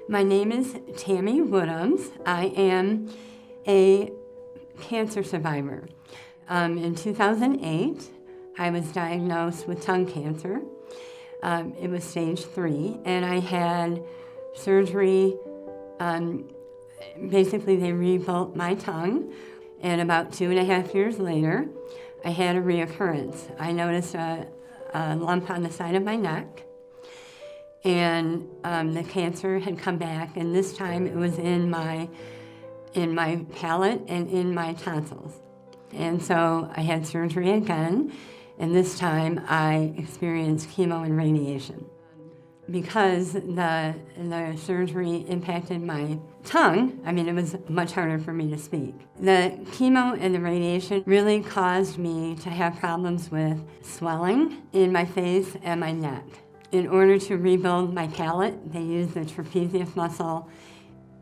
My name is Tammy Woodhams. I am a cancer survivor. In 2008, I was diagnosed with tongue cancer. It was stage 3, and I had surgery. Basically, they rebuilt my tongue, and about 2.5 years later, I had a reoccurrence. I noticed a lump on the side of my neck, and the cancer had come back, and this time it was in my palate and in my tonsils. And so I had surgery again, and this time I experienced chemo and radiation. Because the surgery impacted my tongue, it was much harder for me to speak. The chemo and the radiation really caused me to have problems with swelling in my face and my neck. In order to rebuild my palate, they used the trapezius muscle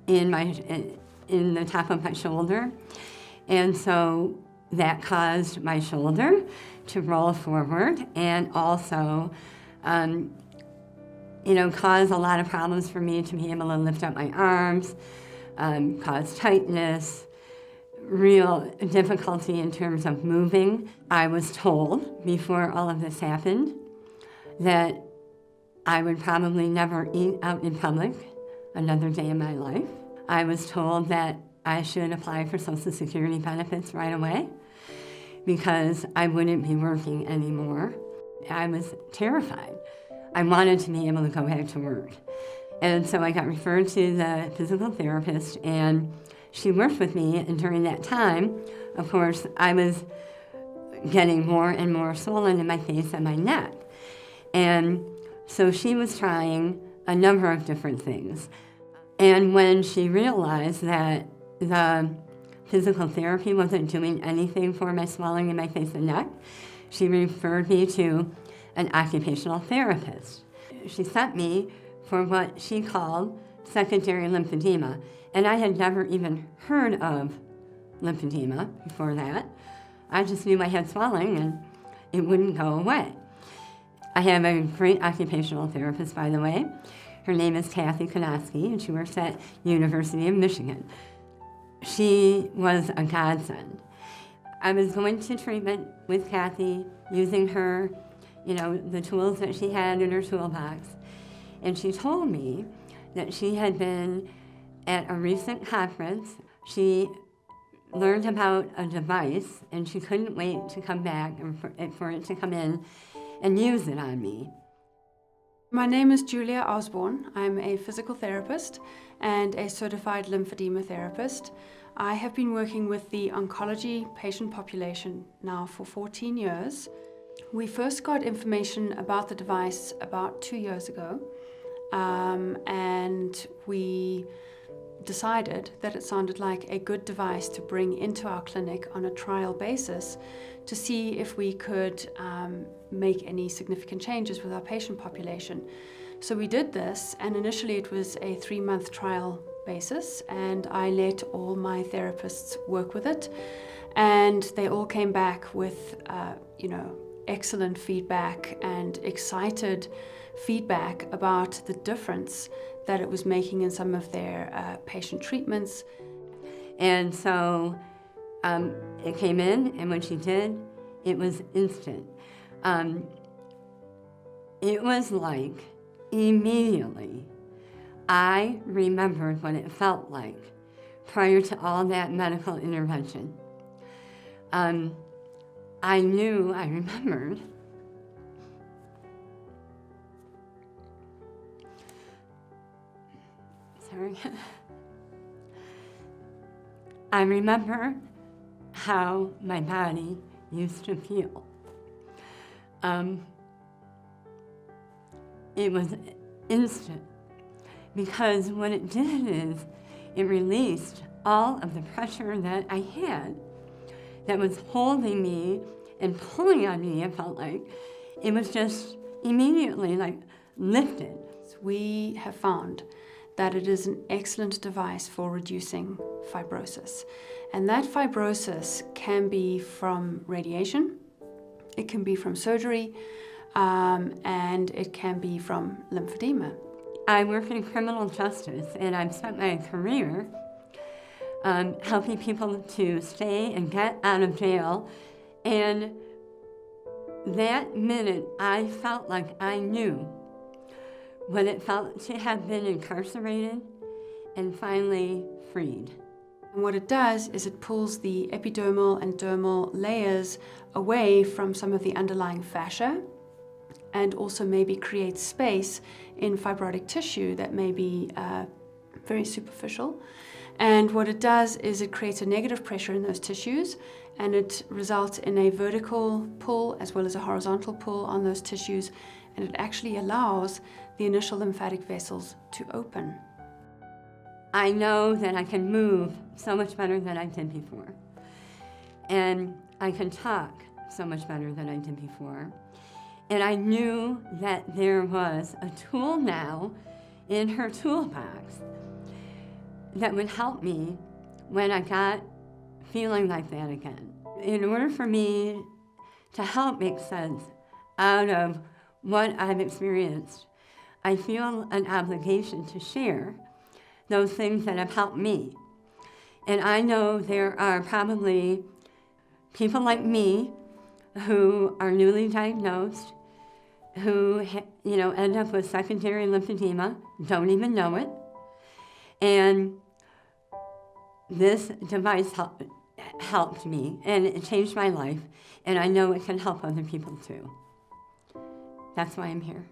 in the top of my shoulder. And so that caused my shoulder to roll forward and also caused a lot of problems for me to be able to lift up my arms, caused tightness, real difficulty in terms of moving. I was told before all of this happened that I would probably never eat out in public another day in my life. I was told that I should apply for Social Security benefits right away because I wouldn't be working anymore. I was terrified. I wanted to be able to go back to work. And so I got referred to the physical therapist, and she worked with me, and during that time, of course, I was getting more and more swollen in my face and my neck. And so she was trying a number of different things. And when she realized that the physical therapy wasn't doing anything for my swelling in my face and neck, she referred me to an occupational therapist. She sent me for what she called secondary lymphedema, and I had never even heard of lymphedema before that. I just knew I had swelling and it wouldn't go away. I have a great occupational therapist, by the way. Her name is Kathy Konoski, and she works at University of Michigan. She was a godsend. I was going to treatment with Kathy using her the tools that she had in her toolbox. And she told me that she had been at a recent conference. She learned about a device, and she couldn't wait to come back and for it to come in and use it on me. My name is Julia Osborne. I'm a physical therapist and a certified lymphedema therapist. I have been working with the oncology patient population now for 14 years. We first got information about the device about 2 years ago, and we decided that it sounded like a good device to bring into our clinic on a trial basis to see if we could make any significant changes with our patient population. So we did this, and initially it was a 3-month trial basis, and I let all my therapists work with it, and they all came back with excellent feedback and excited feedback about the difference that it was making in some of their patient treatments. And so it came in, and when she did, it was instant. It was like immediately I remembered what it felt like prior to all that medical intervention. I remembered I remember how my body used to feel. It was instant, because what it did is it released all of the pressure that I had that was holding me and pulling on me. It felt like it was just immediately lifted. We have found that it is an excellent device for reducing fibrosis. And that fibrosis can be from radiation, it can be from surgery, and it can be from lymphedema. I work in criminal justice, and I've spent my career helping people to stay and get out of jail. And that minute, I felt like I knew what it felt to have been incarcerated and finally freed. And what it does is it pulls the epidermal and dermal layers away from some of the underlying fascia, and also maybe creates space in fibrotic tissue that may be very superficial. And what it does is it creates a negative pressure in those tissues, and it results in a vertical pull as well as a horizontal pull on those tissues, and it actually allows the initial lymphatic vessels to open. I know that I can move so much better than I did before. And I can talk so much better than I did before. And I knew that there was a tool now in her toolbox that would help me when I got feeling like that again. In order for me to help make sense out of what I've experienced, I feel an obligation to share those things that have helped me. And I know there are probably people like me who are newly diagnosed, who end up with secondary lymphedema, don't even know it. And this device helped me, and it changed my life, and I know it can help other people too. That's why I'm here.